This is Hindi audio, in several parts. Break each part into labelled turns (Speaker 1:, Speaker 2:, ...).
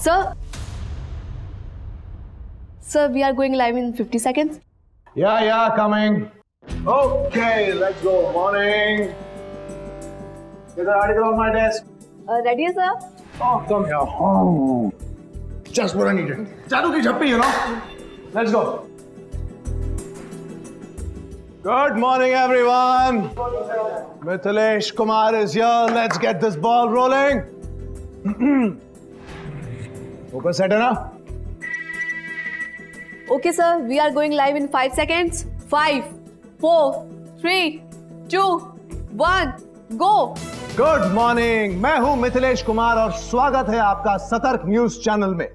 Speaker 1: Sir, we are going live in 50 seconds.
Speaker 2: Yeah, coming. Okay, let's go. Morning. Get the article on my desk.
Speaker 1: Ready, sir?
Speaker 2: Oh, come here. Oh, just what I needed. Jadoo ki jhappi, you know. Let's go. Good morning, everyone. Mithilesh Kumar is here. Let's get this ball rolling. Focus set है ना?
Speaker 1: Okay, sir. We are going live in 5 seconds. 5, 4, 3, 2, 1, go.
Speaker 2: Good morning, मैं हूं मिथिलेश कुमार और स्वागत है आपका सतर्क न्यूज चैनल में।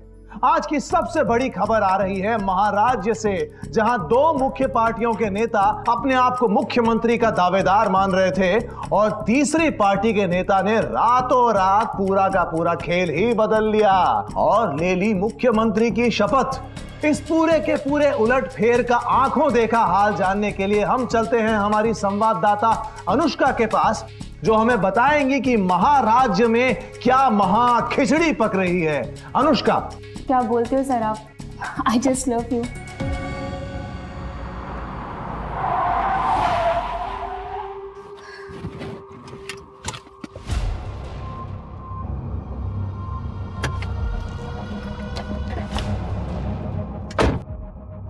Speaker 2: आज की सबसे बड़ी खबर आ रही है महाराज्य से, जहां दो मुख्य पार्टियों के नेता अपने आप को मुख्यमंत्री का दावेदार मान रहे थे और तीसरी पार्टी के नेता ने रातों रात पूरा का पूरा खेल ही बदल लिया और ले ली मुख्यमंत्री की शपथ। इस पूरे के पूरे उलटफेर का आंखों देखा हाल जानने के लिए हम चलते हैं हमारी संवाददाता अनुष्का के पास, जो हमें बताएंगी कि महाराज्य में क्या महा खिचड़ी पक रही है। अनुष्का,
Speaker 3: क्या बोलते हो सर आप? I just love you.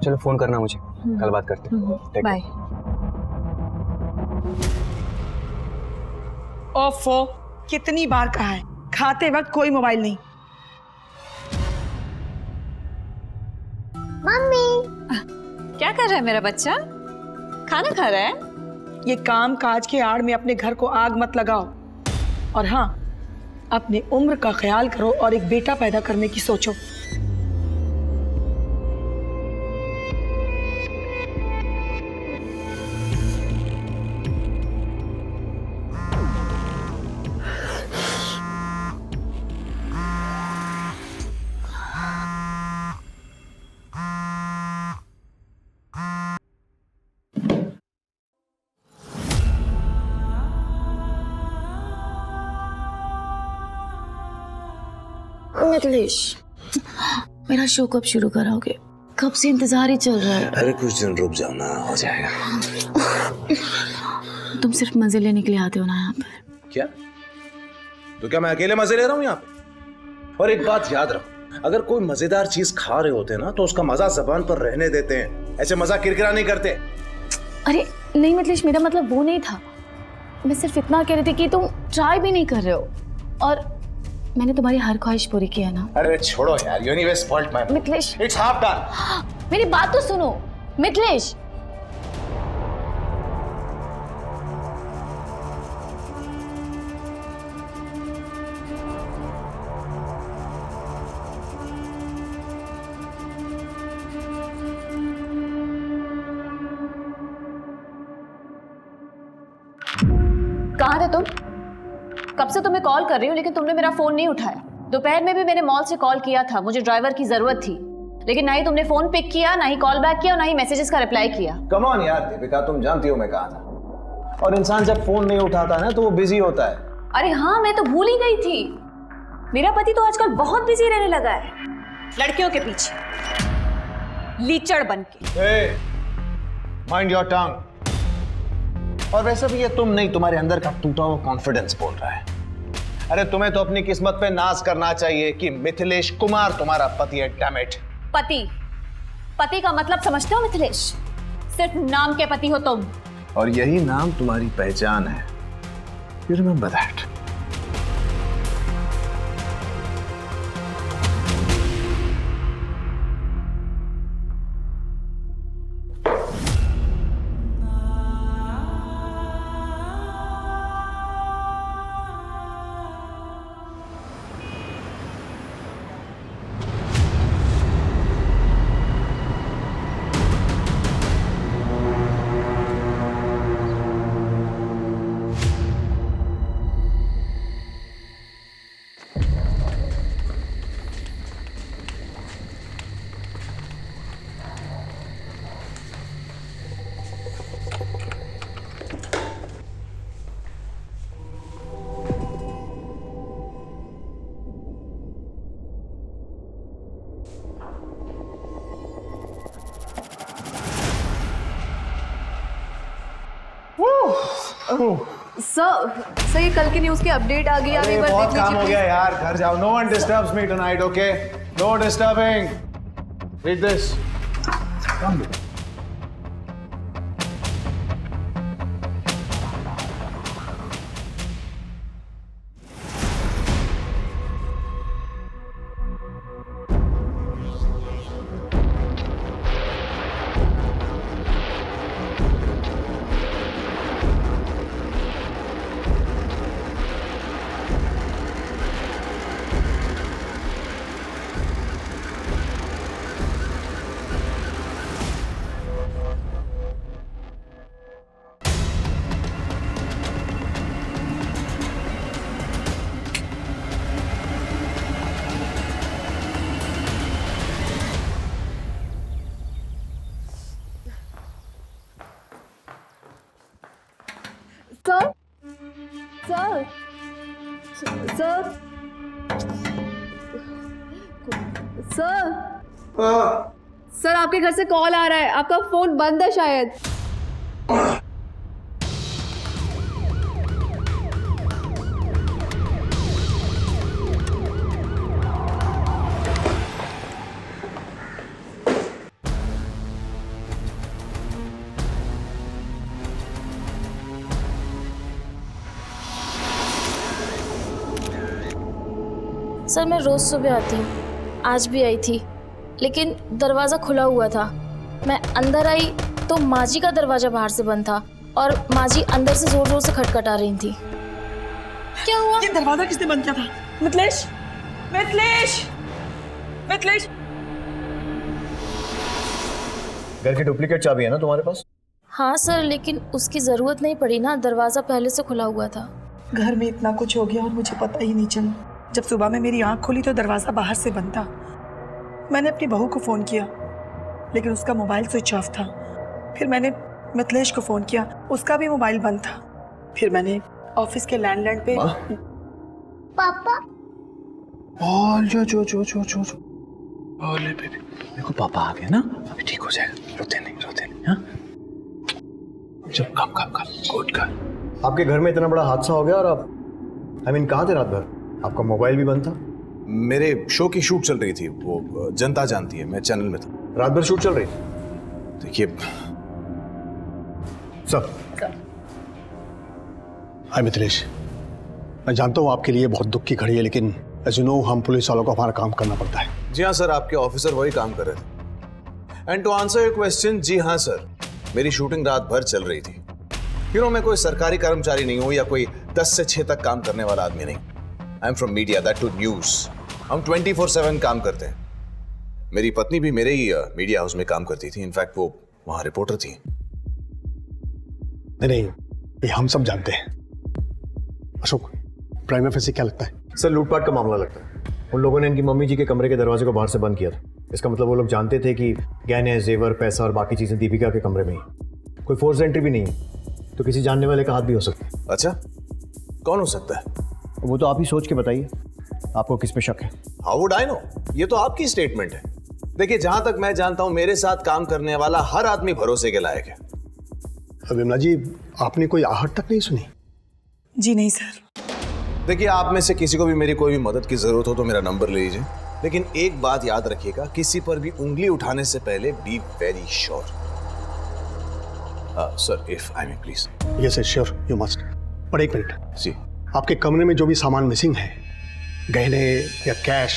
Speaker 4: चलो फोन करना मुझे, कल बात करते हैं।
Speaker 1: बाय।
Speaker 5: ओफो, कितनी बार कहा है खाते वक्त कोई मोबाइल नहीं।
Speaker 3: मम्मी,
Speaker 6: क्या कर रहा है मेरा बच्चा? खाना खा रहा है?
Speaker 5: ये काम काज के आड़ में अपने घर को आग मत लगाओ और हाँ, अपने उम्र का ख्याल करो और एक बेटा पैदा करने की सोचो।
Speaker 3: मिथिलेश, मेरा शो कब शुरू कराओगे? कब से इंतजार ही चल रहा है।
Speaker 7: अरे कुछ दिन रुक जाओ ना, हो जाएगा।
Speaker 3: तुम सिर्फ मजे लेने के लिए आते हो ना यहाँ पर?
Speaker 7: क्या? तो क्या मैं अकेले मजे ले रहा हूँ यहाँ पे? और एक बात याद रखो, अगर कोई मजेदार चीज खा रहे होते ना तो उसका मजा जबान पर रहने देते हैं, ऐसे मजा किरकिरा नहीं करते।
Speaker 3: अरे नहीं मिथिलेश, मेरा मतलब वो नहीं था। मैं सिर्फ इतना कह रही थी कि तुम ट्राई भी नहीं कर रहे हो और मैंने तुम्हारी हर ख्वाहिश पूरी की है ना।
Speaker 7: अरे छोड़ो यार, universe fault my
Speaker 3: Mithilesh,
Speaker 7: it's half done.
Speaker 3: मेरी बात तो सुनो मिथिलेश।
Speaker 6: कहाँ थे तुम? कब से तुम्हें कॉल कर रही हूँ लेकिन तुमने मेरा फोन नहीं उठाया। दोपहर में भी मैंने मॉल से कॉल किया था, मुझे ड्राइवर की जरूरत थी, लेकिन ना ही तुमने फोन पिक किया, ना ही कॉल बैक किया और ना ही मैसेजेस का रिप्लाई किया।
Speaker 2: कम ऑन यार दीपिका, तुम जानती हो मैं कहा था। और इंसान जब फोन नहीं उठाता ना तो वो बिजी होता है।
Speaker 6: अरे हाँ, मैं तो भूल ही गई थी। मेरा पति तो आजकल बहुत बिजी रहने लगा है, लड़कियों के पीछे लीचड़ बन के।
Speaker 2: Mind your tongue. और वैसे भी ये तुम नहीं, तुम्हारे अंदर का टूटा हुआ कॉन्फिडेंस बोल रहा है। अरे तुम्हें तो अपनी किस्मत पे नाज करना चाहिए कि मिथिलेश कुमार तुम्हारा पति है। Damn it.
Speaker 6: पति का मतलब समझते हो मिथिलेश? सिर्फ नाम के पति हो तुम।
Speaker 2: और यही नाम तुम्हारी पहचान है। You remember that.
Speaker 1: सर ये कल की न्यूज़ की अपडेट आ गई, आप एक बार
Speaker 2: बहुत
Speaker 1: देख
Speaker 2: काम हो
Speaker 1: लीजिए
Speaker 2: गया
Speaker 1: please।
Speaker 2: यार, घर जाओ. No one disturbs me tonight, okay? No disturbing. Read this. Come.
Speaker 1: Sir sir sir sir sir आपके घर से कॉल आ रहा है, आपका फोन बंद है शायद।
Speaker 3: सर मैं रोज़ सुबह आती हूँ, आज भी आई थी, लेकिन दरवाज़ा खुला हुआ था। मैं अंदर आई तो माँ जी का दरवाज़ा बाहर से बंद था और माँ जी अंदर से ज़ोर ज़ोर से खटखटा रही थी। क्या हुआ?
Speaker 5: ये दरवाजा किसने बंद किया था? मिथिलेश, मिथिलेश, मिथिलेश।
Speaker 8: घर की डुप्लीकेट चाबी है ना तुम्हारे पास?
Speaker 3: हाँ सर, लेकिन उसकी ज़रूरत नहीं पड़ी ना, दरवाज़ा पहले से खुला हुआ था।
Speaker 5: घर में इतना कुछ हो गया और मुझे पता ही नहीं चला। जब सुबह में मेरी आंख खुली तो दरवाज़ा बाहर से बंद था। मैंने अपनी बहू को फ़ोन किया लेकिन उसका मोबाइल स्विच ऑफ था। फिर मैंने मिथिलेश को फ़ोन किया, उसका भी मोबाइल बंद था। फिर मैंने ऑफिस के लैंडलाइन पे
Speaker 8: पापा जो ओले बेबी, देखो पापा आ गए ना, अभी ठीक हो जाएगा, रोते नहीं हाँ? चल कम गुड कर। आपके घर में इतना बड़ा हादसा हो गया और आप कहाँ थे रात भर? आपका मोबाइल भी बंद था।
Speaker 7: मेरे शो की शूट चल रही थी, वो जनता जानती है, मैं चैनल में था।
Speaker 8: रात भर शूट चल रही?
Speaker 7: देखिए
Speaker 9: सर, हाय मिथिलेश, मैं जानता हूँ आपके लिए बहुत दुख की घड़ी है, लेकिन एज यू नो हम पुलिस वालों को हमारा काम करना पड़ता है।
Speaker 7: जी हाँ सर, आपके ऑफिसर वही काम कर रहे थे। And to answer your question, जी हाँ सर, मेरी शूटिंग रात भर चल रही थी। मैं कोई सरकारी कर्मचारी नहीं हूँ या कोई 10 से 6 तक काम करने वाला आदमी नहीं। I am from media, that too news. हम 24/7 काम करते हैं। मेरी पत्नी भी मेरे ही मीडिया हाउस में काम करती थी, इनफैक्ट वो वहां रिपोर्टर थी।
Speaker 9: नहीं, ये हम सब जानते हैं। अशोक, प्राइमा फेसी क्या लगता है?
Speaker 8: सर लूटपाट का मामला लगता है। उन लोगों ने इनकी मम्मी जी के कमरे के दरवाजे को बाहर से बंद किया था। इसका मतलब वो लोग जानते थे कि गहने, जेवर, पैसा और बाकी चीजें दीपिका के कमरे में ही। कोई फोर्स एंट्री भी नहीं है, तो किसी जानने वाले का हाथ भी हो सकता है।
Speaker 7: अच्छा, कौन हो सकता है?
Speaker 8: वो तो आप ही सोच के बताइए, आपको किस पे शक है?
Speaker 7: How would I know? ये तो आपकी स्टेटमेंट है। देखिए, जहां तक मैं जानता हूं, मेरे साथ काम करने वाला हर आदमी भरोसे के लायक है।
Speaker 9: विमला जी, आपने कोई आहट तक नहीं सुनी?
Speaker 5: जी नहीं सर।
Speaker 7: देखिए, आप में से किसी को भी मेरी कोई भी मदद की जरूरत हो तो मेरा नंबर ले लीजिए, लेकिन एक बात याद रखिएगा, किसी पर भी उंगली उठाने से पहले be very sure. Sir, if I may please.
Speaker 9: Yes sure, you must. पर एक मिनट
Speaker 7: जी,
Speaker 9: आपके कमरे में जो भी सामान मिसिंग है, गहने या कैश,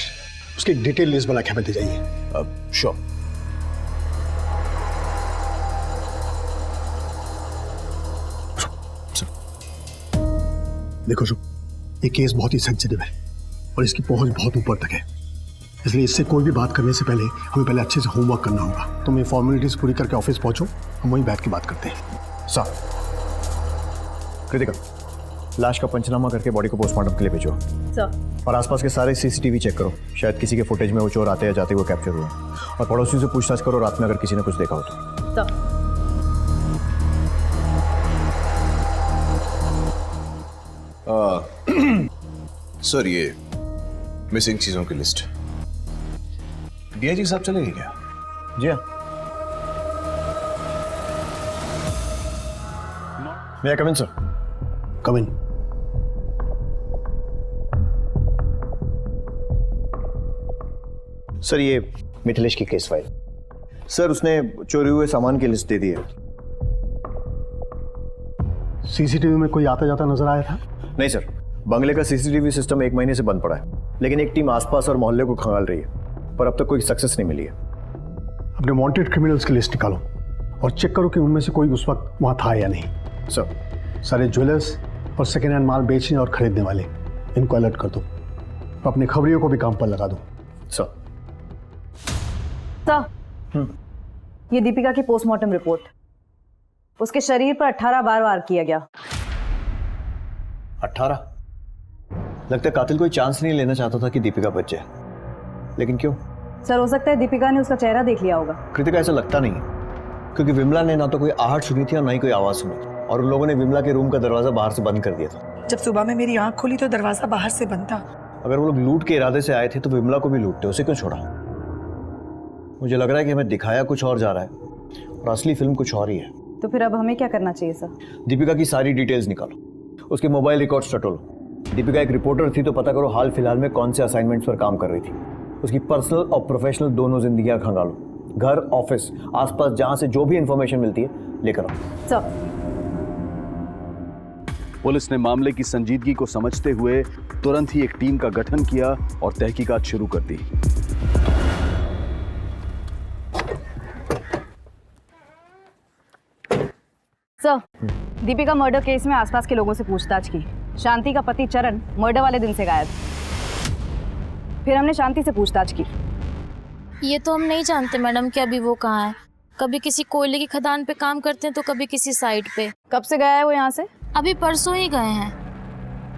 Speaker 9: उसकी डिटेल लिस्ट बना के हमें दे जाइए।
Speaker 7: श्योर।
Speaker 9: देखो शुभ, ये केस बहुत ही सेंसिटिव है और इसकी पहुंच बहुत ऊपर तक है, इसलिए इससे कोई भी बात करने से पहले हमें पहले अच्छे से होमवर्क करना होगा। तुम ये फॉर्मेलिटीज पूरी करके ऑफिस पहुंचो, हम वहीं बैठ के बात करते हैं।
Speaker 8: सर, कृतिका, लाश का पंचनामा करके बॉडी को पोस्टमार्टम के लिए भेजो।
Speaker 1: सर,
Speaker 8: और आसपास के सारे सीसीटीवी चेक करो, शायद किसी के फुटेज में वो चोर आते या जाते हुए कैप्चर हुए। और पड़ोसियों से पूछताछ करो, रात में अगर किसी ने कुछ देखा हो तो।
Speaker 7: सर, ये मिसिंग चीजों की लिस्ट डीआईजी साहब चलेंगे क्या?
Speaker 8: जी हाँ।
Speaker 9: May I come in, sir? Come in.
Speaker 8: Sir ये मिथिलेश की केस फाइल। सर उसने चोरी हुए सामान की लिस्ट दे दी है।
Speaker 9: सीसीटीवी में कोई आता जाता नजर आया था?
Speaker 8: नहीं सर, बंगले का सीसीटीवी सिस्टम 1 महीने से बंद पड़ा है, लेकिन एक टीम आसपास और मोहल्ले को खंगाल रही है, पर अब तक कोई सक्सेस नहीं मिली है।
Speaker 9: अपने वांटेड क्रिमिनल्स की लिस्ट निकालो और चेक करो कि उनमें से कोई उस वक्त वहां था या नहीं।
Speaker 8: सर
Speaker 9: सारे ज्वेलर्स और सेकेंड हैंड माल बेचने और खरीदने वाले, इनको अलर्ट कर दो। अपने खबरियों को भी काम पर लगा दो।
Speaker 8: सर।
Speaker 6: सर, ये दीपिका की पोस्टमार्टम रिपोर्ट। उसके शरीर पर 18 बार वार किया गया।
Speaker 8: 18? लगता है कातिल कोई चांस नहीं लेना चाहता था कि दीपिका बच जाए, लेकिन क्यों?
Speaker 6: सर, हो सकता है दीपिका ने उसका चेहरा देख लिया होगा।
Speaker 8: कृतिका, ऐसा लगता नहीं है, क्योंकि विमला ने ना तो कोई आहट सुनी थी और ना ही कोई आवाज सुनी थी, और उन लोगों ने विमला के रूम का दरवाजा बाहर से बंद कर दिया था।
Speaker 5: जब सुबह में मेरी आंख खुली तो दरवाजा बाहर से बंद था।
Speaker 8: अगर वो लोग लूट के इरादे से आए थे तो विमला को भी लूटते, उसे क्यों छोड़ा? मुझे लग रहा है कि हमें दिखाया कुछ और जा रहा है और असली फिल्म कुछ और ही है।
Speaker 6: तो फिर अब हमें क्या करना चाहिए सर?
Speaker 8: दीपिका की सारी डिटेल्स निकालो, उसके मोबाइल रिकॉर्ड्स टटोलो। दीपिका एक रिपोर्टर थी तो पता करो हाल फिलहाल में कौन से असाइनमेंट्स पर काम कर रही थी। उसकी पर्सनल और प्रोफेशनल दोनों जिंदगियां खंगालो। घर, ऑफिस, आसपास जहां से जो भी इंफॉर्मेशन मिलती है लेकर आओ।
Speaker 6: सर,
Speaker 10: पुलिस ने मामले की संजीदगी को समझते हुए तुरंत ही एक टीम का गठन किया और तहकीकात शुरू कर दी।
Speaker 6: सर, दीपिका मर्डर केस में आसपास के लोगों से पूछताछ की। शांति का पति चरण मर्डर वाले दिन से गायब। फिर हमने शांति से पूछताछ की।
Speaker 3: ये तो हम नहीं जानते मैडम कि अभी वो कहाँ है। कभी किसी कोयले की खदान पे काम करते हैं तो कभी किसी साइट पे।
Speaker 6: कब से गया है वो यहाँ से?
Speaker 3: अभी परसों ही गए हैं।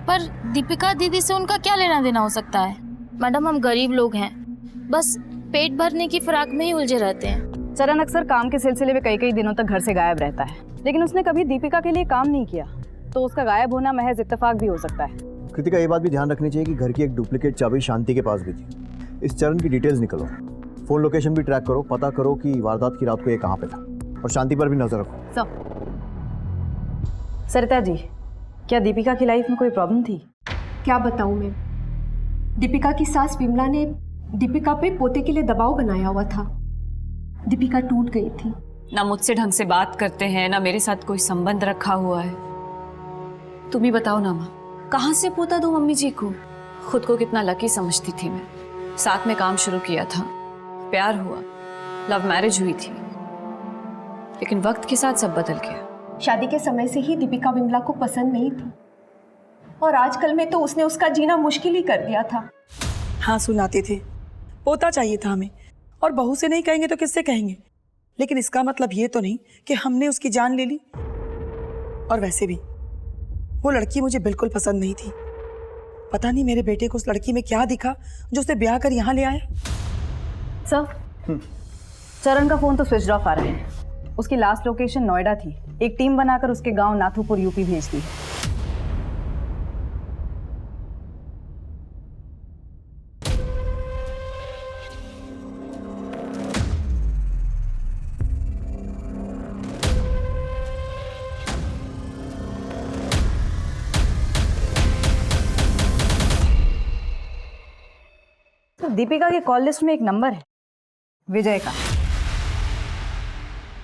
Speaker 3: पर दीपिका दीदी से उनका क्या लेना देना हो सकता है? मैडम, हम गरीब लोग हैं, बस पेट भरने की फिराक में ही उलझे रहते हैं।
Speaker 6: चरण अक्सर काम के सिलसिले में कई दिनों तक घर से गायब रहता है, लेकिन उसने कभी दीपिका के लिए काम नहीं किया, तो उसका गायब होना महज इत्तेफाक भी हो सकता है।
Speaker 8: कृतिका, ये बात भी ध्यान रखनी चाहिए कि घर की एक डुप्लीकेट चाबी शांति के पास भी थी। इस चरण की डिटेल्स निकालो, फोन लोकेशन भी ट्रैक करो, पता करो कि वारदात की रात को ये कहाँ पे था, और शांति पर भी नजर रखो।
Speaker 6: सरिता जी, क्या दीपिका की लाइफ में कोई प्रॉब्लम थी?
Speaker 11: क्या बताऊं मैं, दीपिका की सास विमला ने दीपिका पे पोते के लिए दबाव बनाया हुआ था। दीपिका टूट गई थी।
Speaker 6: ना मुझसे ढंग से बात करते हैं, ना मेरे साथ कोई संबंध रखा हुआ है। तुम ही बताओ ना माँ, कहाँ से पोता दूं मम्मी जी को? खुद को कितना लकी समझती थी मैं। साथ में काम शुरू किया था, प्यार हुआ, लव मैरिज हुई थी, लेकिन वक्त के साथ सब बदल गया।
Speaker 11: शादी के समय से ही दीपिका विमला को पसंद नहीं थी, और आजकल में तो उसने उसका जीना मुश्किल ही कर दिया था।
Speaker 5: हाँ, सुनाते थे, पोता चाहिए था हमें, और बहू से नहीं कहेंगे तो किससे कहेंगे? लेकिन इसका मतलब ये तो नहीं कि हमने उसकी जान ले ली। और वैसे भी वो लड़की मुझे बिल्कुल पसंद नहीं थी। पता नहीं मेरे बेटे को उस लड़की में क्या दिखा जो उसे ब्याह कर यहाँ ले आया।
Speaker 6: सर, चरण का फोन तो स्विच ऑफ आ रहा है। उसकी लास्ट लोकेशन नोएडा थी। एक टीम बनाकर उसके गांव नाथुपुर यूपी भेज दी। दीपिका के कॉल लिस्ट में एक नंबर है विजय का,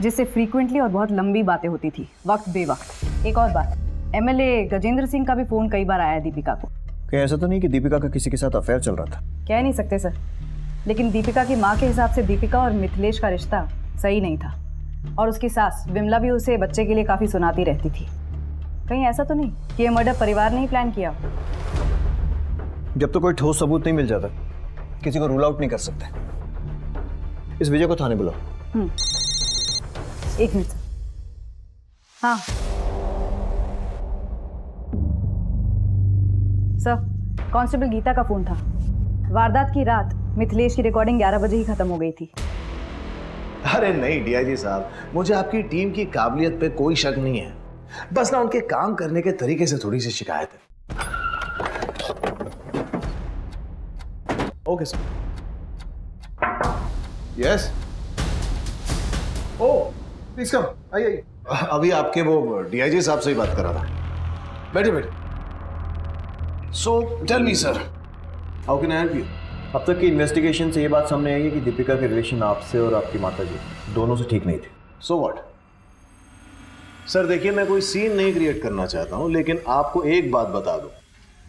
Speaker 6: जिससे फ्रीक्वेंटली और बहुत लंबी बातें होती थी, वक्त बेवक्त। एक और बात, एमएलए गजेंद्र सिंह का भी फोन कई बार आया है दीपिका को।
Speaker 8: कहीं ऐसा तो नहीं कि दीपिका का किसी के साथ अफेयर चल रहा था?
Speaker 6: कह नहीं सकते सर, लेकिन दीपिका की माँ के हिसाब से दीपिका और मिथिलेश का रिश्ता सही नहीं था, और उसकी सास विमला भी उसे बच्चे के लिए काफी सुनाती रहती थी। कहीं ऐसा तो नहीं कि ये मर्डर परिवार ने ही प्लान किया?
Speaker 8: जब तो कोई ठोस सबूत नहीं मिल जाता, किसी को रूल आउट नहीं कर सकते। इस विजय को थाने बुलाओ।
Speaker 6: एक मिनट। हाँ सर, कांस्टेबल गीता का फोन था। वारदात की रात मिथिलेश की रिकॉर्डिंग 11 बजे ही खत्म हो गई थी।
Speaker 2: अरे नहीं डीआईजी साहब, मुझे आपकी टीम की काबिलियत पे कोई शक नहीं है, बस ना उनके काम करने के तरीके से थोड़ी सी शिकायत है। Okay sir. Yes. Oh, please come, आइए।
Speaker 7: अभी आपके वो डीआईजी साहब से ही बात करा रहा। बैठे बैठे। So tell me sir, how can I help you?
Speaker 8: अब तक की इन्वेस्टिगेशन से ये बात सामने आई है कि दीपिका के रिलेशन आपसे और आपकी माताजी दोनों से ठीक नहीं थे।
Speaker 7: So what? सर देखिए, मैं कोई सीन नहीं क्रिएट करना चाहता हूं, लेकिन आपको एक बात बता दूं,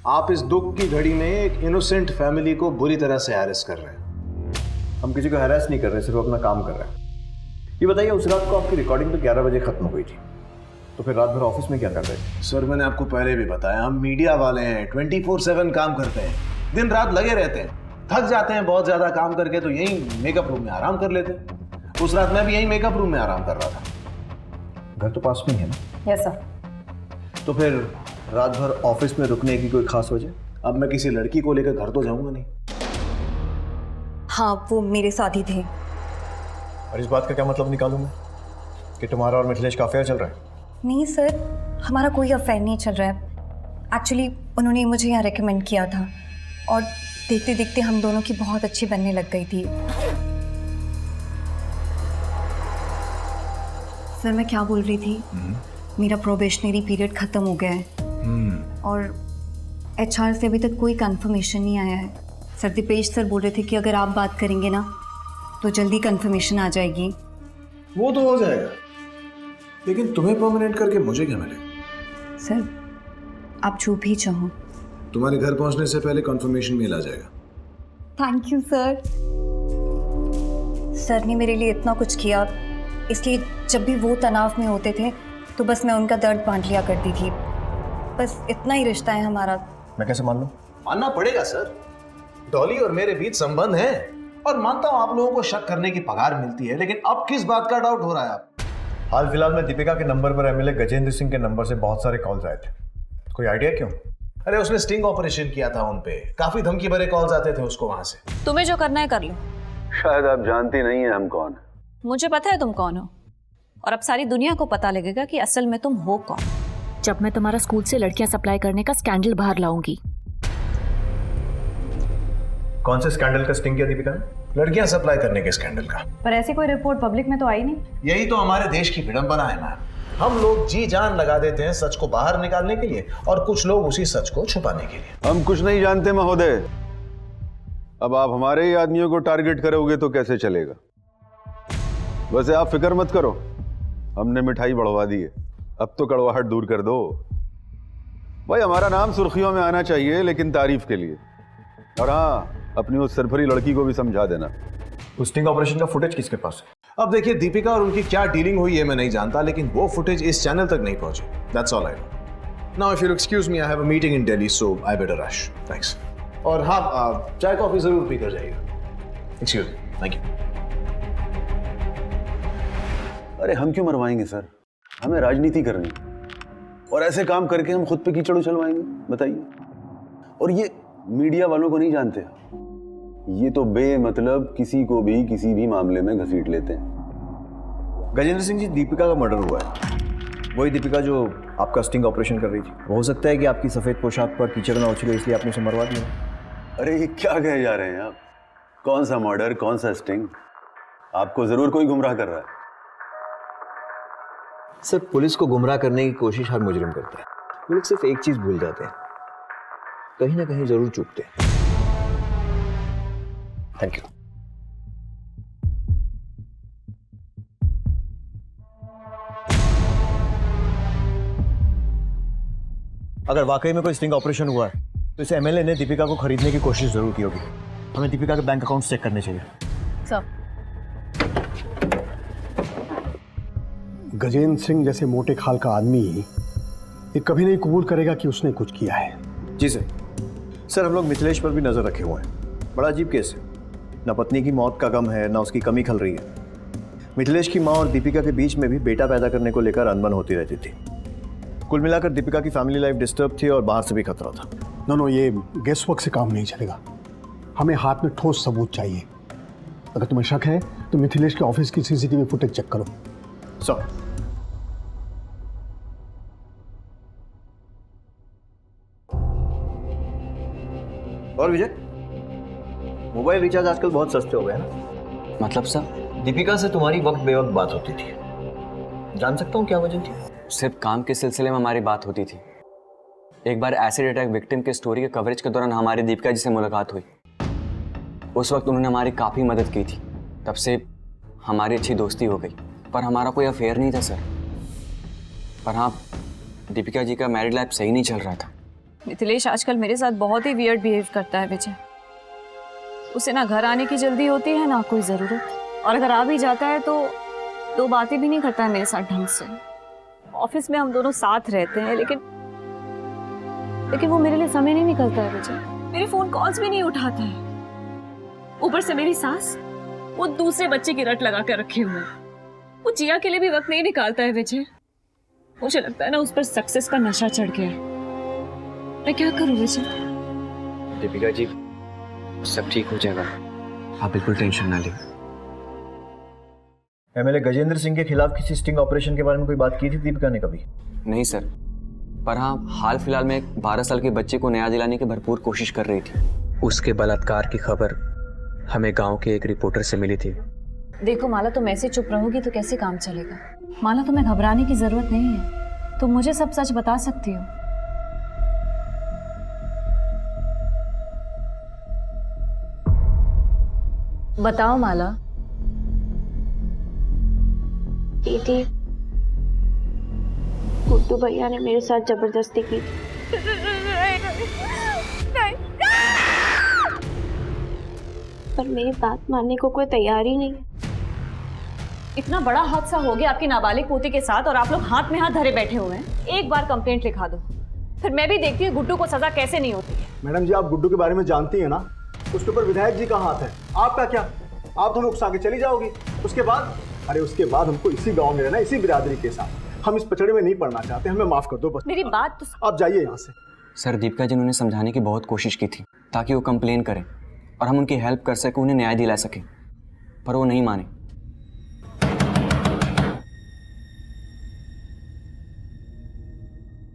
Speaker 7: आप इस दुख की घड़ी में एक इनोसेंट फैमिली को बुरी तरह से हैरेस कर रहे हैं।
Speaker 8: हम किसी को हैरेस नहीं कर रहे, सिर्फ अपना काम कर रहे हैं। ये बताइए, उस रात को आपकी रिकॉर्डिंग तो 11 बजे खत्म हो गई थी, तो फिर रात भर ऑफिस में क्या कर रहे थे?
Speaker 7: सर मैंने आपको पहले भी बताया, हम मीडिया वाले हैं, 24/7 काम करते हैं, दिन रात लगे रहते हैं, थक जाते हैं बहुत ज्यादा काम करके, तो यही मेकअप रूम में आराम कर लेते हैं। उस रात मैं भी यही मेकअप रूम में आराम कर रहा था।
Speaker 8: घर तो पास में ही है ना?
Speaker 6: Yes sir.
Speaker 8: तो फिर रात भर ऑफिस में रुकने की कोई खास वजह?
Speaker 7: अब मैं किसी लड़की को लेकर घर तो जाऊंगा नहीं।
Speaker 12: हाँ, वो मेरे साथ ही थे।
Speaker 8: और इस बात का क्या मतलब निकालूं मैं कि तुम्हारा और मिथिलेश का अफेयर चल रहा है?
Speaker 12: नहीं सर, हमारा कोई अफेयर नहीं चल रहा है। एक्चुअली उन्होंने मुझे यहाँ रेकमेंड किया था और देखते देखते हम दोनों की बहुत अच्छी बनने लग गई थी। सर मैं क्या बोल रही थी, मेरा प्रोबेशनरी पीरियड ख़त्म हो गया है और HR से अभी तक कोई कंफर्मेशन नहीं आया है। सर दीपेश सर बोल रहे थे कि अगर आप बात करेंगे ना तो जल्दी कंफर्मेशन आ जाएगी।
Speaker 7: वो तो हो जाएगा, लेकिन तुम्हें परमानेंट करके मुझे क्या मिलेगा?
Speaker 12: सर आप जो भी चाहो।
Speaker 7: तुम्हारे घर पहुंचने से पहले कंफर्मेशन मेल आ जाएगा।
Speaker 12: Thank you sir. सर ने मेरे लिए इतना कुछ किया, इसलिए जब भी वो तनाव में होते थे तो बस मैं उनका दर्द बांट लिया करती थी। बस इतना ही रिश्ता है हमारा।
Speaker 8: मैं कैसे मान लूं?
Speaker 7: मानना पड़ेगा सर, डॉली और मेरे बीच संबंध है, और मानता हूं आप लोगों को शक करने की पगार मिलती है, लेकिन अब किस बात का डाउट हो रहा है आप?
Speaker 8: हाल फिलहाल में दीपिका के नंबर पर MLA गजेंद्र सिंह के नंबर से बहुत सारे कॉल्स आए थे। कोई आइडिया क्यों?
Speaker 7: अरे उसने स्टिंग ऑपरेशन किया था, उन पे काफी धमकी भरे कॉल्स आते थे उसको वहां से।
Speaker 6: तुम्हें जो करना है कर लो।
Speaker 10: शायद आप जानती नहीं है हम कौन है।
Speaker 6: मुझे पता है तुम कौन हो, और अब सारी दुनिया को पता लगेगा कि असल में तुम हो कौन।
Speaker 3: जब मैं तुम्हारा स्कूल से लड़कियां सप्लाई करने का स्कैंडल बाहर लाऊंगी।
Speaker 8: कौन से स्कैंडल का स्टिंग किया दीपिका ने?
Speaker 7: लड़कियां सप्लाई करने के स्कैंडल का।
Speaker 6: पर ऐसी कोई रिपोर्ट पब्लिक में तो आई नहीं।
Speaker 7: यही तो हमारे देश की विडंबना है मैम। हम लोग जी जान लगा देते हैं सच को बाहर निकालने के लिए, और कुछ लोग उसी सच को छुपाने के लिए।
Speaker 10: हम कुछ नहीं जानते महोदय। अब आप हमारे ही आदमियों को टारगेट करोगे तो कैसे चलेगा? वैसे आप फिक्र मत करो, हमने मिठाई बढ़वा दी है, अब तो कड़वाहट दूर कर दो। भाई हमारा नाम सुर्खियों में आना चाहिए, लेकिन तारीफ के लिए। और हाँ, अपनी उस सरफरी लड़की को भी समझा देना।
Speaker 8: उस स्टिंग ऑपरेशन का फुटेज किसके पास है?
Speaker 7: अब देखिए, दीपिका और उनकी क्या डीलिंग हुई है मैं नहीं जानता, लेकिन वो फुटेज इस चैनल तक नहीं पहुंची। That's all I know. Now if you excuse me, I have a meeting in Delhi, so I better rush. Thanks. और हाँ, चाय कॉफी जरूर पी कर जाइएगा। Excuse me, thank you.
Speaker 10: अरे हम क्यों मरवाएंगे सर, हमें राजनीति करनी, और ऐसे काम करके हम खुद पे कीचड़ उछलवाएंगे? बताइए। और ये मीडिया वालों को नहीं जानते, ये तो बेमतलब किसी को भी किसी भी मामले में घसीट लेते हैं।
Speaker 8: गजेंद्र सिंह जी, दीपिका का मर्डर हुआ है, वही दीपिका जो आपका स्टिंग ऑपरेशन कर रही थी। हो सकता है कि आपकी सफेद पोशाक पर कीचड़ ना उछले, इसलिए आपने उसे मरवा दिया।
Speaker 10: अरे ये क्या कहे जा रहे हैं आप? कौन सा मर्डर, कौन सा स्टिंग? आपको जरूर कोई गुमराह कर रहा है।
Speaker 8: सर, पुलिस को गुमराह करने की कोशिश हर मुजरिम करता है। वो लोग सिर्फ एक चीज भूल जाते हैं, कहीं ना कहीं जरूर चूकते हैं। Thank you. अगर वाकई में कोई स्टिंग ऑपरेशन हुआ है तो इस MLA ने दीपिका को खरीदने की कोशिश जरूर की होगी। हमें दीपिका के बैंक अकाउंट चेक करने चाहिए।
Speaker 6: सब
Speaker 9: गजेंद्र सिंह जैसे मोटे खाल का आदमी ये कभी नहीं कबूल करेगा कि उसने कुछ किया है।
Speaker 8: जी सर, हम लोग मिथिलेश पर भी नजर रखे हुए हैं। बड़ा अजीब केस है, ना पत्नी की मौत का गम है, ना उसकी कमी खल रही है। मिथिलेश की माँ और दीपिका के बीच में भी बेटा पैदा करने को लेकर अनबन होती रहती थी। कुल मिलाकर दीपिका की फैमिली लाइफ डिस्टर्ब थी और बाहर से भी खतरा था।
Speaker 9: नो, ये गेस वर्क से काम नहीं चलेगा। हमें हाथ में ठोस सबूत चाहिए। अगर तुम्हें शक है तो मिथिलेश के ऑफिस की CCTV फुटेज चेक करो।
Speaker 8: सर, और विजय, मोबाइल रिचार्ज आजकल बहुत सस्ते हो गए हैं ना?
Speaker 4: मतलब सर?
Speaker 8: दीपिका से तुम्हारी वक्त बेवक्त बात होती थी, जान सकता हूँ क्या वजह थी?
Speaker 4: सिर्फ काम के सिलसिले में हमारी बात होती थी। एक बार एसिड अटैक विक्टिम के स्टोरी के कवरेज के दौरान हमारी दीपिका जी से मुलाकात हुई। उस वक्त उन्होंने हमारी काफ़ी मदद की थी। तब से हमारी अच्छी दोस्ती हो गई, पर हमारा कोई अफेयर नहीं था सर। पर हाँ, दीपिका जी का मैरिड लाइफ सही नहीं चल रहा था।
Speaker 6: मिथिलेश आजकल मेरे साथ बहुत ही वियर्ड बिहेव करता है विजय। उसे ना घर आने की जल्दी होती है ना कोई ज़रूरत, और अगर आ भी जाता है तो दो बातें भी नहीं करता है मेरे साथ ढंग से। ऑफिस में हम दोनों साथ रहते हैं, लेकिन वो मेरे लिए समय नहीं निकलता है विजय। मेरे फोन कॉल्स भी नहीं उठाता है। ऊपर से मेरी सास, वो दूसरे बच्चे की रट लगा कर रखे हुए हैं। वो जिया के लिए भी वक्त नहीं निकालता है विजय। मुझे लगता है ना उस पर सक्सेस का नशा चढ़ गया है। मैं क्या करूं विजय?
Speaker 4: दीपिका जी, सब ठीक हो जाएगा, आप बिल्कुल टेंशन ना लें।
Speaker 8: एमएलए गजेंद्र सिंह के खिलाफ किसी स्टिंग ऑपरेशन के बारे में कोई बात की थी दीपिका ने कभी?
Speaker 4: नहीं सर, पर हाँ, हाल फिलहाल में एक 12 साल के बच्चे को न्याय दिलाने की भरपूर कोशिश कर रही थी। उसके बलात्कार की खबर हमें गांव के एक रिपोर्टर से मिली थी।
Speaker 6: देखो माला, तुम ऐसे चुप रहोगी तो कैसे काम चलेगा? माला, तुम्हें घबराने की जरूरत नहीं है। तुम मुझे सब सच बता सकती हो। बताओ माला।
Speaker 13: दीदी, गुड्डू भैया ने मेरे साथ जबरदस्ती की थी। पर मेरी बात मानने को कोई तैयार ही नहीं।
Speaker 6: इतना बड़ा हादसा हो गया आपकी नाबालिग पोती के साथ और आप लोग हाथ में हाथ धरे बैठे हुए हैं। एक बार कंप्लेंट लिखा दो, फिर मैं भी देखती हूँ गुड्डू को सजा कैसे नहीं होती है।
Speaker 9: मैडम जी, आप गुड्डू के बारे में जानती हैं ना, उसके ऊपर विधायक जी का हाथ है। आपका क्या? आप दोनों उकसा के चली जाओगी। उसके बाद, अरे उसके बाद हमको इसी गांव में रहना, इसी बिरादरी के साथ। हम इस पचड़े में नहीं पड़ना चाहते, हमें माफ कर दो बस।
Speaker 6: मेरी बात तो
Speaker 9: आप जाइए यहाँ से।
Speaker 4: सर, दीपिका जी ने उन्हें समझाने की बहुत कोशिश की थी ताकि वो कंप्लेन करें और हम उनकी हेल्प कर सकें, उन्हें न्याय दिला सकें, पर वो नहीं माने।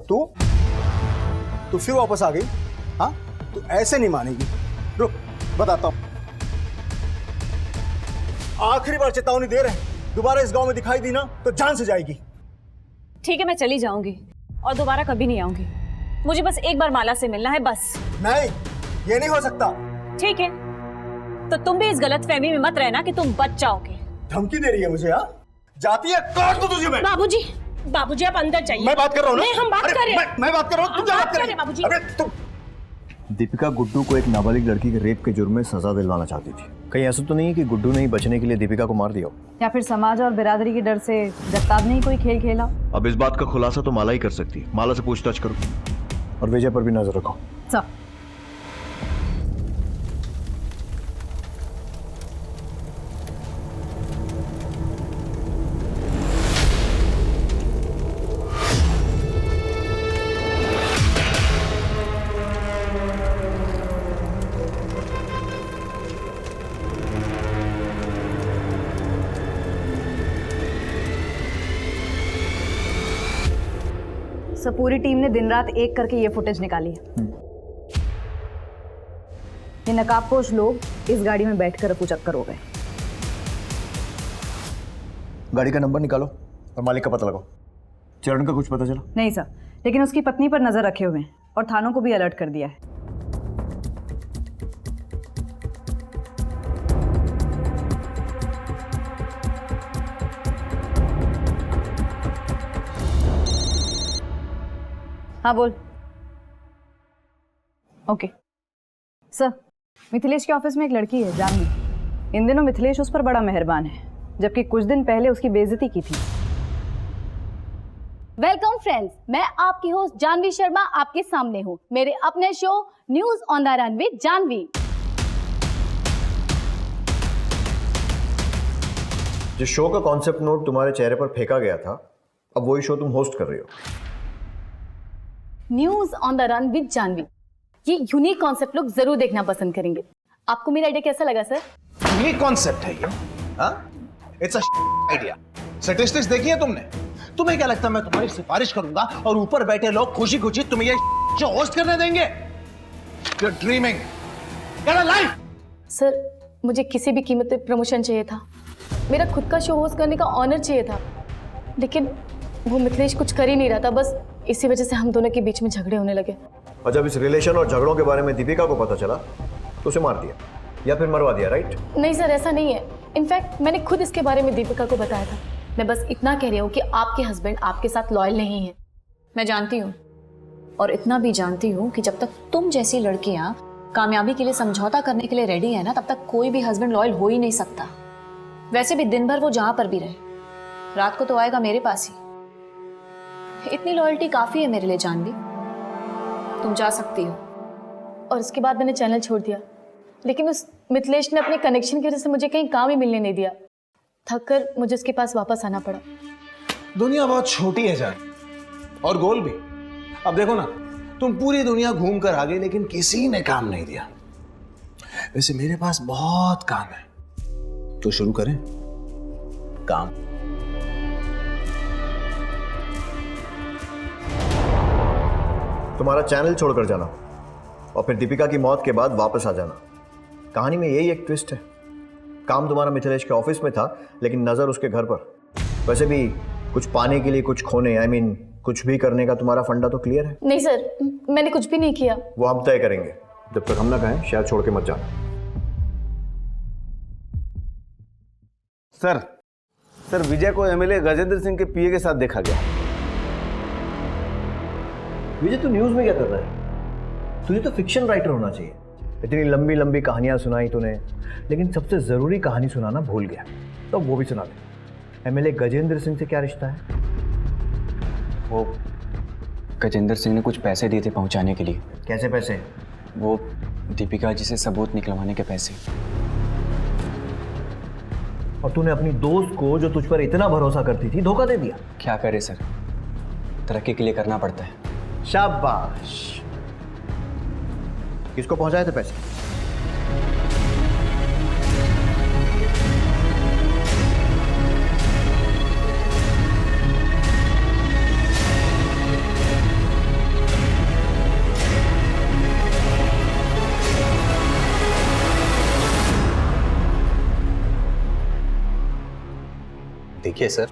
Speaker 9: तू फिर वापस आ गई? हाँ, तू ऐसे नहीं मानेगी। रुक, बताता हूँ। आखिरी बार चेतावनी दे रहे, दोबारा इस गांव में दिखाई दी ना तो जान से जाएगी।
Speaker 6: ठीक है, मैं चली जाऊंगी और दोबारा कभी नहीं आऊंगी। मुझे बस एक बार माला से मिलना है, बस।
Speaker 9: नहीं, ये नहीं हो सकता।
Speaker 6: ठीक है, तो तुम भी इस गलतफहमी में मत रहना कि तुम बच जाओगे।
Speaker 9: धमकी दे रही है मुझे? हाँ, जाती है, काट दो तुझे मैं।
Speaker 11: बाबूजी आप अंदर जाइए।
Speaker 9: मैं बात कर रहा हूँ ना।
Speaker 11: नहीं, हम बात कर रहे हैं।
Speaker 9: मैं बात कर रहा हूँ, तुम क्या बात कर रही है?
Speaker 11: बाबूजी।
Speaker 9: अरे तुम।
Speaker 8: दीपिका गुड्डू को एक नाबालिग लड़की के रेप के जुर्म में सजा दिलवाना चाहती थी। कहीं ऐसा तो नहीं है कि गुड्डू ने ही बचने के लिए दीपिका को मार दिया हो?
Speaker 6: या फिर समाज और बिरादरी के डर से जगताब ने ही कोई खेल खेला?
Speaker 8: अब इस बात का खुलासा तो माला ही कर सकती है। माला से पूछताछ करो और विजय पर भी नजर रखो।
Speaker 6: सब पूरी टीम ने दिन रात एक करके ये फुटेज निकाली है। ये नकाबपोश लोग इस गाड़ी में बैठकर रफू चक्कर हो गए।
Speaker 8: गाड़ी का नंबर निकालो और मालिक का पता लगाओ। चरण का कुछ पता चला?
Speaker 6: नहीं सर, लेकिन उसकी पत्नी पर नजर रखे हुए हैं और थानों को भी अलर्ट कर दिया है। हाँ बोल। ओके सर, मिथिलेश के ऑफिस में एक लड़की है जानवी। इन दिनों मिथिलेश उस पर बड़ा मेहरबान है, जबकि कुछ दिन पहले उसकी बेइज्जती की थी।
Speaker 1: वेलकम फ्रेंड्स, मैं आपकी होस्ट जानवी शर्मा आपके सामने हूँ मेरे अपने show news on the run with Janvi.
Speaker 8: जिस शो का कॉन्सेप्ट नोट तुम्हारे चेहरे पर फेंका गया था, अब वही शो तुम होस्ट कर रही हो।
Speaker 1: News on the run with Janvi, ये यूनिक कॉन्सेप्ट लोग जरूर देखना पसंद करेंगे। आपको मेरा आइडिया कैसा लगा सर?
Speaker 7: यूनिक कॉन्सेप्ट है ये। It's a idea. स्टैटिस्टिक्स देखी है तुमने? तुम्हें क्या लगता है मैं तुम्हारी सिफारिश करूंगा और ऊपर बैठे लोग खुशी खुशी तुम्हें ये शो होस्ट करने देंगे? You're dreaming. Get a life.
Speaker 1: Sir, मुझे किसी भी कीमत पे प्रमोशन चाहिए था। मेरा खुद का शो होस्ट करने का ऑनर चाहिए था।
Speaker 3: लेकिन वो मिथिलेश कुछ कर ही नहीं रहा था, बस इसी वजह से हम दोनों के बीच में झगड़े होने लगे।
Speaker 8: और जब इस रिलेशन और झगड़ों के बारे में दीपिका को पता चला तो उसे मार दिया या फिर मरवा दिया, राइट?
Speaker 3: नहीं सर, ऐसा नहीं है। इनफैक्ट मैंने खुद इसके बारे में दीपिका को बताया था। मैं बस इतना कह रही हूँ कि आपके हस्बैंड आपके साथ लॉयल नहीं है।
Speaker 6: मैं जानती हूँ, और इतना भी जानती हूँ कि जब तक तुम जैसी लड़कियां कामयाबी के लिए समझौता करने के लिए रेडी है ना, तब तक कोई भी हस्बैंड लॉयल हो ही नहीं सकता। वैसे भी दिन भर वो जहां पर भी रहे, रात को तो आएगा मेरे पास ही। इतनी लॉयल्टी काफी है मेरे लिए जानवी, तुम जा सकती हो।
Speaker 3: और उसके बाद मैंने चैनल छोड़ दिया, लेकिन उस मिथिलेश ने अपने कनेक्शन की वजह से मुझे कहीं काम ही मिलने नहीं दिया। थक कर मुझे उसके पास वापस आना पड़ा।
Speaker 2: दुनिया बहुत छोटी है जान, और गोल भी। अब देखो ना, तुम पूरी दुनिया घूम कर आ गए लेकिन किसी ने काम नहीं दिया। वैसे मेरे पास बहुत काम है, तो शुरू करें काम।
Speaker 8: तुम्हारा चैनल छोड़कर जाना और फिर दीपिका की मौत के बाद वापस आ जाना। कहानी में यही एक ट्विस्ट है। काम तुम्हारा मिथिलेश के ऑफिस में था, लेकिन नजर उसके घर पर। वैसे भी कुछ पाने के लिए कुछ खोने, आई मीन कुछ भी करने का तुम्हारा फंडा तो क्लियर है?
Speaker 3: नहीं सर, मैंने कुछ भी नहीं किया।
Speaker 8: वो हम तय करेंगे, जब तक हम ना कहें शहर छोड़ के मत जाना।
Speaker 7: सर विजय को एमएलए गजेंद्र सिंह के पीए के साथ देखा गया।
Speaker 8: विजय, तू न्यूज में क्या कर रहा है? तुझे तो फिक्शन राइटर होना चाहिए। इतनी लंबी लंबी कहानियां सुनाई तूने, लेकिन सबसे जरूरी कहानी सुनाना भूल गया। तो वो भी सुना दे। एमएलए गजेंद्र सिंह से क्या रिश्ता है?
Speaker 4: वो गजेंद्र सिंह ने कुछ पैसे दिए थे पहुंचाने के लिए।
Speaker 8: कैसे पैसे?
Speaker 4: वो दीपिका जी से सबूत निकलवाने के पैसे।
Speaker 8: और तूने अपनी दोस्त को, जो तुझ पर इतना भरोसा करती थी, धोखा दे दिया।
Speaker 4: क्या करे सर, तरक्की के लिए करना पड़ता है।
Speaker 8: शाबाश। किसको पहुंचाए थे पैसे?
Speaker 14: देखिए सर,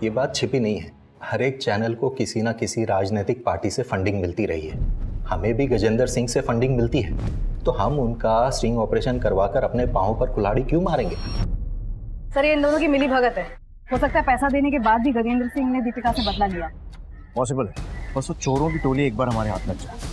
Speaker 14: ये बात छिपी नहीं है। हर एक चैनल को किसी ना किसी राजनीतिक पार्टी से फंडिंग मिलती रही है। हमें भी गजेंद्र सिंह से फंडिंग मिलती है, तो हम उनका स्टिंग ऑपरेशन करवाकर अपने पांव पर कुल्हाड़ी क्यों मारेंगे?
Speaker 15: सर, ये इन दोनों की मिली भगत है। हो सकता है पैसा देने के बाद भी गजेंद्र सिंह ने दीपिका से बदला लिया।
Speaker 8: पॉसिबल है, बस वो चोरों की टोली एक बार हमारे हाथ लग जाए।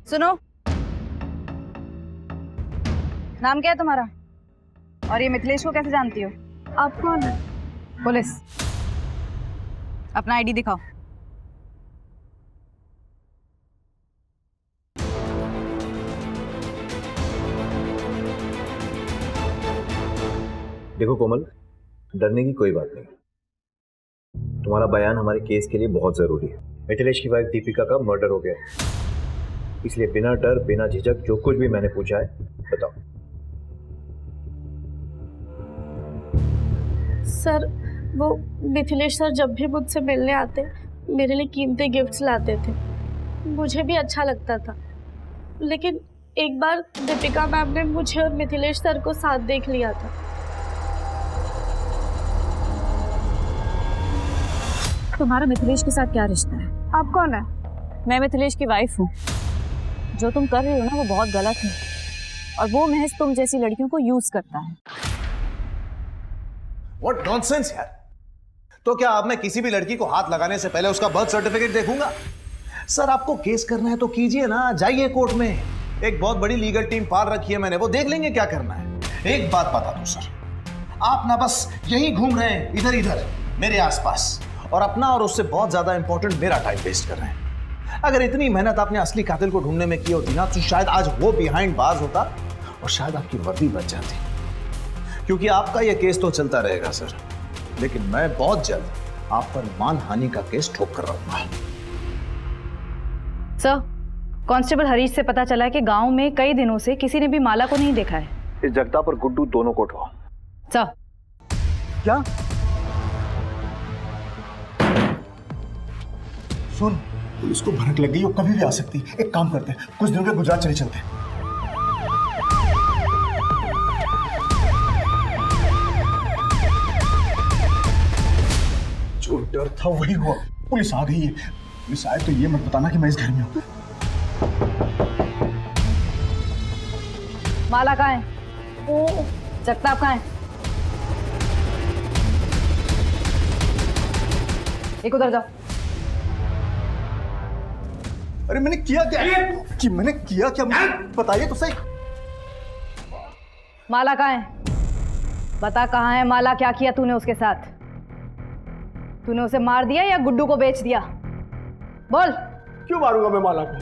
Speaker 15: सुनो, नाम क्या है तुम्हारा? और ये मिथिलेश को कैसे जानती हो?
Speaker 11: आप कौन है?
Speaker 15: पुलिस। अपना आईडी दिखाओ।
Speaker 8: देखो कोमल, डरने की कोई बात नहीं। तुम्हारा बयान हमारे केस के लिए बहुत जरूरी है। मिथिलेश की वाइफ दीपिका का मर्डर हो गया, इसलिए बिना डर बिना झिझक जो कुछ भी मैंने पूछा है बताओ।
Speaker 3: सर, वो मिथिलेश सर जब भी मुझसे मिलने आते मेरे लिए कीमती गिफ्ट्स लाते थे। मुझे भी अच्छा लगता था, लेकिन एक बार दीपिका मैम ने मुझे और मिथिलेश सर को साथ देख लिया था।
Speaker 6: तुम्हारा मिथिलेश के साथ क्या रिश्ता है?
Speaker 15: आप कौन है?
Speaker 6: मैं मिथिलेश की वाइफ हूँ। जो तुम कर रही हो ना वो बहुत गलत है, और वो महज तुम जैसी लड़कियों को यूज करता है।
Speaker 2: What nonsense यार। तो क्या अब मैं किसी भी लड़की को हाथ लगाने से पहले उसका बर्थ सर्टिफिकेट देखूंगा? सर आपको केस करना है तो कीजिए ना, जाइए कोर्ट में। एक बहुत बड़ी लीगल टीम पाल रखी है मैंने, वो देख लेंगे क्या करना है। एक बात बता दूं सर, आप ना बस यहीं घूम रहे हैं इधर इधर मेरे आसपास, और अपना और उससे बहुत ज्यादा इंपॉर्टेंट मेरा टाइम वेस्ट कर रहे हैं। अगर इतनी मेहनत आपने असली कातिल को ढूंढने में की होती ना, तो शायद आज वो बिहाइंड बार्स होता और शायद आपकी वर्दी बच जाती। क्योंकि आपका यह केस तो चलता रहेगा सर, लेकिन मैं बहुत जल्द आप पर मानहानि का केस ठोक कर रहूंगा।
Speaker 15: सर, कांस्टेबल हरीश से पता चला है कि गांव में कई दिनों से किसी ने भी माला को नहीं देखा है।
Speaker 2: इस जगताप और गुड्डू दोनों को उठाओ।
Speaker 15: सर।
Speaker 9: क्या? सुन, पुलिस को भनक लग गई, वो कभी भी आ सकती। एक काम करते हैं, कुछ दिनों के गुजरात चले चलते हैं। जो डर था वही हुआ, पुलिस आ गई है। पुलिस आए तो ये मत बताना कि मैं इस घर में हूं।
Speaker 15: माला कहाँ है? जगताप कहाँ है? एक उधर जाओ।
Speaker 9: अरे मैंने किया क्या? कि मैंने किया क्या? मुझे बताइए तो सही।
Speaker 15: माला कहाँ है? बता कहाँ है माला? क्या किया तूने उसके साथ? तूने उसे मार दिया या गुड्डू को बेच दिया? बोल।
Speaker 9: क्यों मारूंगा मैं माला को?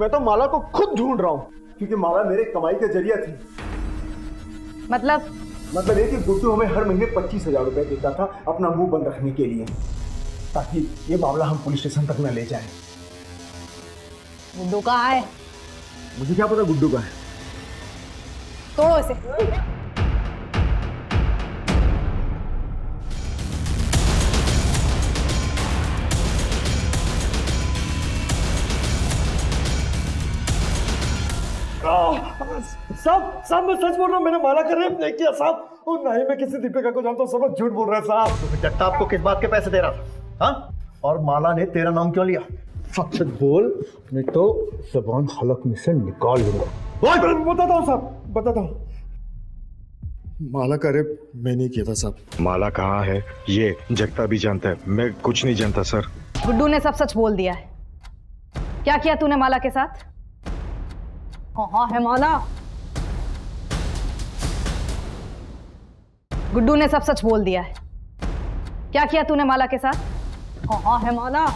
Speaker 9: मैं तो माला को खुद ढूंढ रहा हूं, क्योंकि माला मेरे कमाई का जरिया थी।
Speaker 15: मतलब
Speaker 9: ये कि गुड्डू हमें हर महीने 25,000 रुपए देता था अपना मुंह बंद रखने के लिए, ताकि ये मामला हम पुलिस स्टेशन तक न ले जाएं।
Speaker 15: गुड्डू कहाँ है?
Speaker 9: मुझे क्या पता गुड्डू कहाँ है?
Speaker 15: तोड़ो इसे।
Speaker 9: साहब मैं सच बोल रहा हूँ, मैंने माला का रेप नहीं किया साहब, और ना ही मैं किसी दीपिका को जानता हूँ। सब लोग झूठ बोल रहे हैं साहब। जगताप को किस बात के पैसे दे रहा था? हाँ? और माला ने तेरा नाम क्यों लिया? सच सच बोल, नहीं तो जबान हलक में से निकाल लूंगा। बताता हूँ साहब, बताता हूँ। माला का रेप मैं नहीं किया था साहब।
Speaker 16: माला कहाँ है ये जगता भी जानता है, मैं कुछ नहीं जानता सर।
Speaker 15: गुड्डू ने सब सच बोल दिया है। क्या किया तूने माला के साथ? कहाँ है माला? गुड्डू ने सब सच बोल दिया है। क्या किया तूने माला के साथ? कहाँ है माला?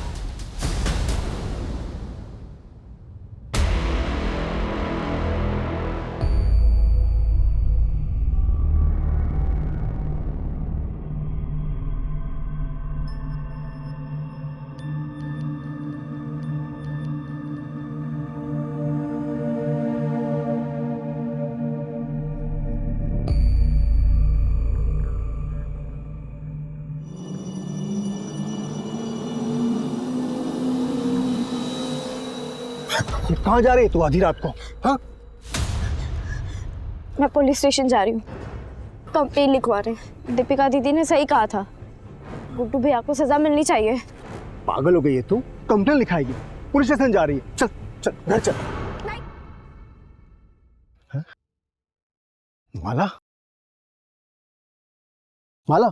Speaker 9: कहाँ जा रही है तू आधी रात को? हाँ?
Speaker 13: मैं पुलिस स्टेशन जा रही हूँ, कंप्लेन लिखवा रहे हैं। दीपिका दीदी ने सही कहा था, गुड्डू भैया को सजा मिलनी चाहिए।
Speaker 9: पागल हो गई है तू? कंप्लेन लिखाएगी? पुलिस स्टेशन जा रही है? चल चल घर चल। हाँ? माला? माला?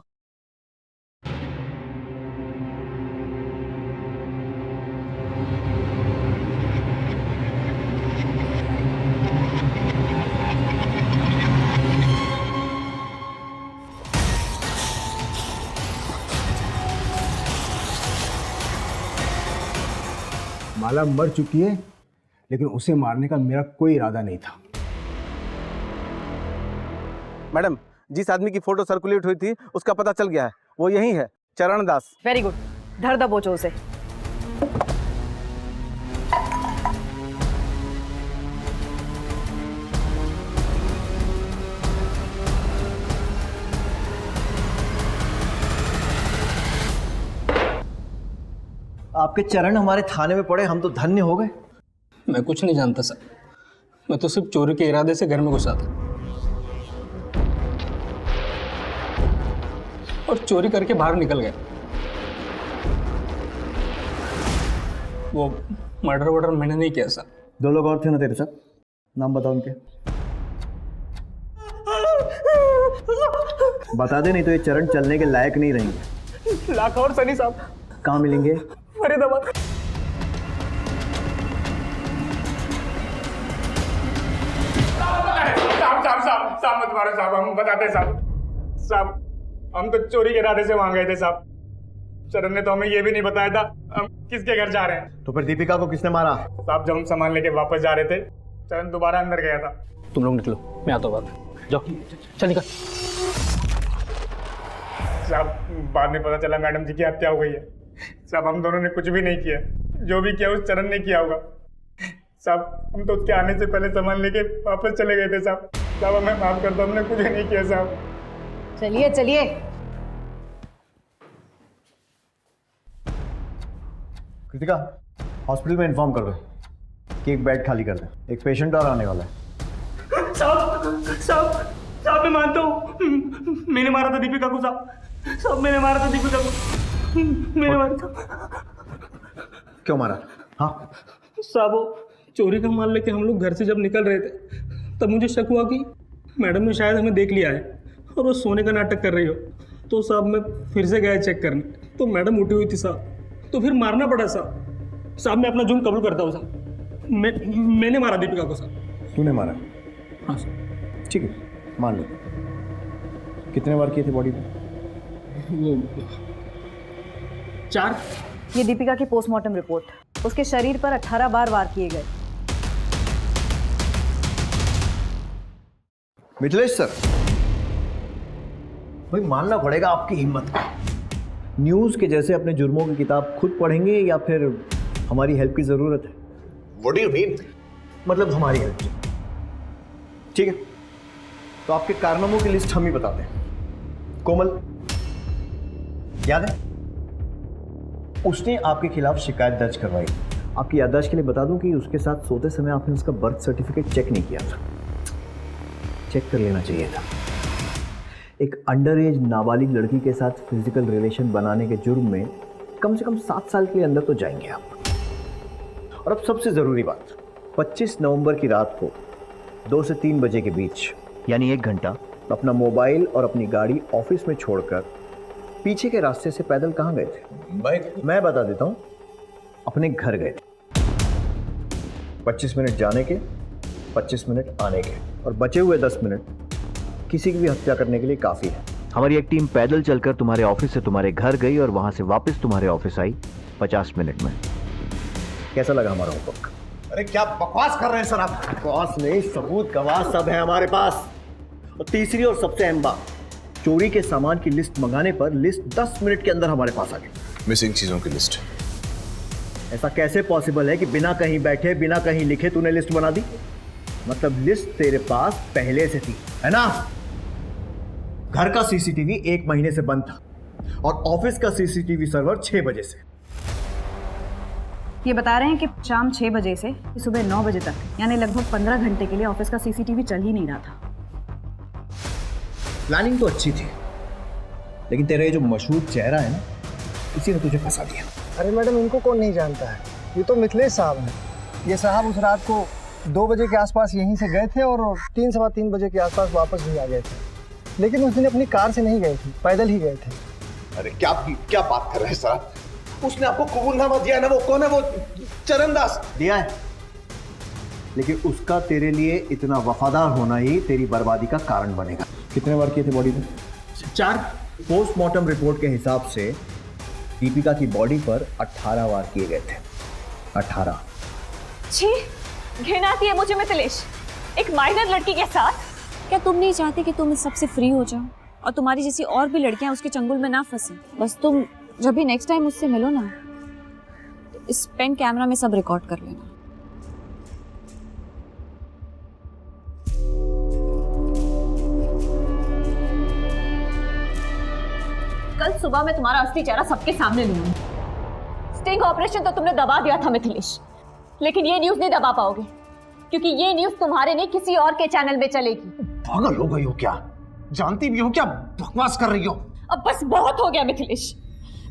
Speaker 9: माला मर चुकी है, लेकिन उसे मारने का मेरा कोई इरादा नहीं था।
Speaker 17: मैडम, जिस आदमी की फोटो सर्कुलेट हुई थी उसका पता चल गया है, वो यही है, चरण दास।
Speaker 15: वेरी गुड, धर दबोचो उसे।
Speaker 18: आपके चरण हमारे थाने में पड़े, हम तो धन्य हो गए।
Speaker 19: मैं कुछ नहीं जानता सर, मैं तो सिर्फ चोरी के इरादे से घर में घुसा था और चोरी करके बाहर निकल गया। वो मर्डर वर्डर मैंने नहीं किया सर।
Speaker 18: 2 लोग और थे ना तेरे साथ, नाम बताओ उनके। बता दे, नहीं तो ये चरण चलने के लायक नहीं रहेंगे।
Speaker 17: लाखा और सनी साहब।
Speaker 18: कहाँ मिलेंगे?
Speaker 17: फरीदाबाद।
Speaker 20: साहब मत मारो साहब, हम बताते साहब हम तो चोरी के इरादे से वहां गए थे साहब। चरण ने तो हमें ये भी नहीं बताया था हम किसके घर जा रहे हैं।
Speaker 18: तो फिर दीपिका को किसने मारा?
Speaker 20: साहब जब हम सामान लेके वापस जा रहे थे चरण दोबारा अंदर गया था।
Speaker 19: तुम लोग निकलो, मैं आता हूँ बाद में। जाओ चल निकल।
Speaker 20: साहब बाद में पता चला मैडम जी की हत्या हो गई है। साहब हम दोनों ने कुछ भी नहीं किया, जो भी किया उस चरण ने किया होगा। साहब हम तो उसके आने से पहले सामान लेके वापस चले गए थे साहब। साहब हमें माफ कर दो, हमने कुछ नहीं किया साहब।
Speaker 15: चलिए चलिए।
Speaker 18: कृतिका, हॉस्पिटल में इन्फॉर्म कर दो कि एक बेड खाली कर दे, एक पेशेंट और आने वाला है।
Speaker 20: साहब मैं मानता हूँ मैंने मारा था दीपिका को साहब मैंने मारा था दीपिका को, मैंने मारा था।
Speaker 18: क्यों मारा? हाँ
Speaker 19: साहब वो चोरी का माल लेके हम लोग घर से जब निकल रहे थे तब मुझे शक हुआ कि मैडम ने शायद हमें देख लिया है और वो सोने का नाटक कर रही हो। तो साहब मैं फिर से गया चेक करने, तो मैडम उठी हुई थी साहब, तो फिर मारना पड़ा साहब। साहब मैं अपना जुर्म कबूल करता हूँ साहब, मैंने मारा दीपिका को साहब।
Speaker 18: तूने मारा?
Speaker 19: हाँ साहब।
Speaker 18: ठीक है, मान लो। कितने बार किए थे बॉडी पे?
Speaker 19: वो 4।
Speaker 15: ये दीपिका की पोस्टमार्टम रिपोर्ट। उसके शरीर पर 18 बार वार किए गए।
Speaker 18: मिथिलेश सर, भाई मानना पड़ेगा आपकी हिम्मत को। न्यूज के जैसे अपने जुर्मों की किताब खुद पढ़ेंगे या फिर हमारी हेल्प की जरूरत है?
Speaker 7: What do you mean?
Speaker 18: मतलब हमारी हेल्प। ठीक है, तो आपके कारनामों की लिस्ट हम ही बताते हैं। कोमल, याद है? उसने आपके खिलाफ शिकायत दर्ज करवाई। आपकी याददाश्त के लिए बता दूं कि उसके साथ सोते समय आपने उसका बर्थ सर्टिफिकेट चेक नहीं किया था। चेक कर लेना चाहिए था। एक अंडर एज नाबालिग लड़की के साथ फिजिकल रिलेशन बनाने के जुर्म में कम से कम 7 साल के अंदर तो जाएंगे आप। और अब सबसे ज़रूरी बात, 25 नवंबर की रात को 2 से 3 बजे के बीच, यानी 1 घंटा, अपना मोबाइल और अपनी गाड़ी ऑफिस में छोड़कर पीछे के रास्ते से पैदल कहाँ गए थे? मैं बता देता हूँ, अपने घर गए थे। 25 मिनट जाने के, 25 मिनट आने के, और बचे हुए 10 मिनट किसी की भी हत्या करने के लिए काफ़ी है। हमारी एक टीम पैदल चलकर तुम्हारे ऑफिस से तुम्हारे घर गई और वहाँ से वापस तुम्हारे ऑफिस आई 50 मिनट में। कैसा लगा हमारा होमवर्क?
Speaker 2: अरे क्या बकवास कर रहे हैं सर आप?
Speaker 18: बकवास नहीं, सबूत गवाह सब है हमारे पास। और तीसरी और सबसे अहम बात, चोरी के सामान की लिस्ट मंगाने पर लिस्ट 10 मिनट के अंदर हमारे पास आ गई।
Speaker 7: मिसिंग चीजों की लिस्ट।
Speaker 18: ऐसा कैसे पॉसिबल है कि बिना कहीं बैठे, बिना कहीं लिखे तूने लिस्ट बना दी? मतलब लिस्ट तेरे पास पहले से थी, है ना? घर का सीसीटीवी 1 महीने से बंद था और ऑफिस का सीसीटीवी सर्वर 6 बजे से।
Speaker 15: ये बता रहे हैं कि शाम 6 बजे से सुबह 9 बजे तक, यानी लगभग 15 घंटे के लिए ऑफिस का सीसीटीवी चल ही नहीं रहा था।
Speaker 18: प्लानिंग तो अच्छी थी, लेकिन तेरा ये जो मशहूर चेहरा है ना, इसी ने तुझे फंसा दिया।
Speaker 17: अरे मैडम, इनको कौन नहीं जानता है? ये तो मिथिलेश साहब हैं। ये साहब उस रात को 2 बजे के आसपास यहीं से गए थे और 3 सवा 3 बजे के आसपास वापस भी आ गए थे। लेकिन उस दिन अपनी कार से नहीं गए थे, पैदल ही गए थे।
Speaker 7: अरे क्या बात कर रहे हैं सर? उसने आपको कबूलनामा दिया ना, वो कौन है? वो चरण दास
Speaker 18: दिया है, लेकिन उसका तेरे लिए इतना वफादार होना ही तेरी बर्बादी का कारण बनेगा। कितने बार किए थे बॉडी में?
Speaker 19: 4।
Speaker 18: पोस्टमार्टम रिपोर्ट के हिसाब से दीपिका की बॉडी पर 18 वार किए गए थे। 18।
Speaker 6: छी, घृणा आती है मुझे मिथिलेश, एक माइनर लड़की के साथ।
Speaker 13: क्या तुम नहीं चाहते कि तुम इस सबसे फ्री हो जाओ और तुम्हारी जैसी और भी लड़कियां उसके चंगुल में ना फंसे? बस तुम जब भी नेक्स्ट टाइम उससे मिलो ना, तो इस पेन कैमरा में सब रिकॉर्ड कर लेना।
Speaker 6: कल सुबह मैं तुम्हारा असली चेहरा सबके सामने लूंगी। स्टिंग ऑपरेशन तो तुमने दबा दिया था मिथिलेश, लेकिन ये न्यूज नहीं दबा पाओगे, क्योंकि ये न्यूज तुम्हारे नहीं किसी और के चैनल में चलेगी।
Speaker 2: पागल हो गई हो क्या? जानती भी हो क्या बकवास कर रही हो?
Speaker 6: अब बस बहुत हो गया मिथिलेश।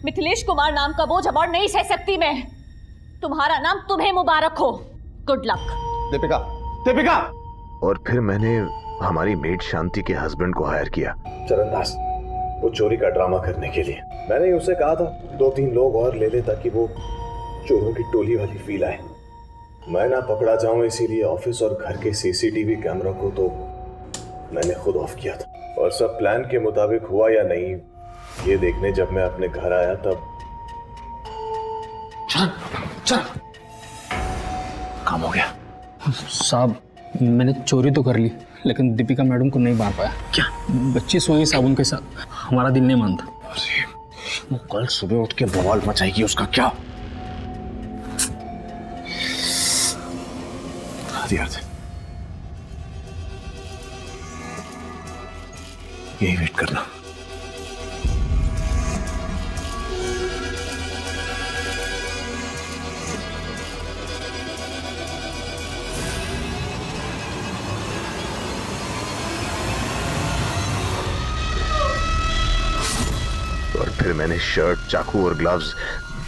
Speaker 6: मिथिलेश कुमार नाम का बोझ अब और नहीं सह सकती मैं। तुम्हारा नाम तुम्हें मुबारक हो। Good luck.
Speaker 7: दीपिका, दीपिका। और फिर मैंने हमारी मेड शांति के हस्बैंड को हायर किया, चरणदास, वो चोरी का ड्रामा करने के लिए। मैंने उसे कहा था 2-3 लोग और ले ले ताकि वो चोरों की टोली वाली फील आए। मैं ना पकड़ा जाऊं इसीलिए ऑफिस और घर के सीसीटीवी कैमरा को तो मैंने खुद ऑफ किया था। और सब प्लान के मुताबिक हुआ या नहीं, ये देखने जब मैं अपने घर आया तब
Speaker 19: चल काम हो गया। साहब, मैंने चोरी तो कर ली लेकिन दीपिका मैडम को नहीं मार पाया। क्या? बच्ची सोई साबुन के साथ, हमारा दिन नहीं मानता।
Speaker 7: वो कल सुबह उठ के बवाल मचाएगी, उसका क्या? यही वेट करना। और फिर मैंने शर्ट, चाकू और ग्लव्स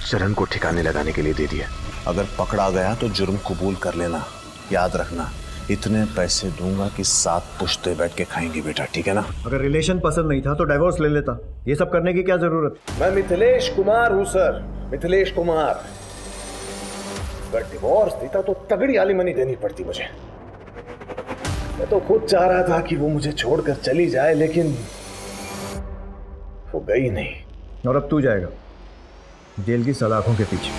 Speaker 7: चरण को ठिकाने लगाने के लिए दे दिया। अगर पकड़ा गया तो जुर्म कबूल कर लेना। याद रखना, इतने पैसे दूंगा कि 7 पुश्ते बैठ के खाएंगे बेटा, ठीक है ना?
Speaker 18: अगर रिलेशन पसंद नहीं था तो डाइवोर्स ले लेता। ये सब करने की क्या जरूरत?
Speaker 7: मैं मिथिलेश कुमार हूं सर, मिथिलेश कुमार। अगर डिवोर्स देता तो तगड़ी एलिमनी देनी पड़ती मुझे। मैं तो खुद चाह रहा था कि वो मुझे छोड़कर चली जाए, लेकिन वो गई नहीं।
Speaker 18: और अब तू जाएगा जेल की सलाखों के पीछे।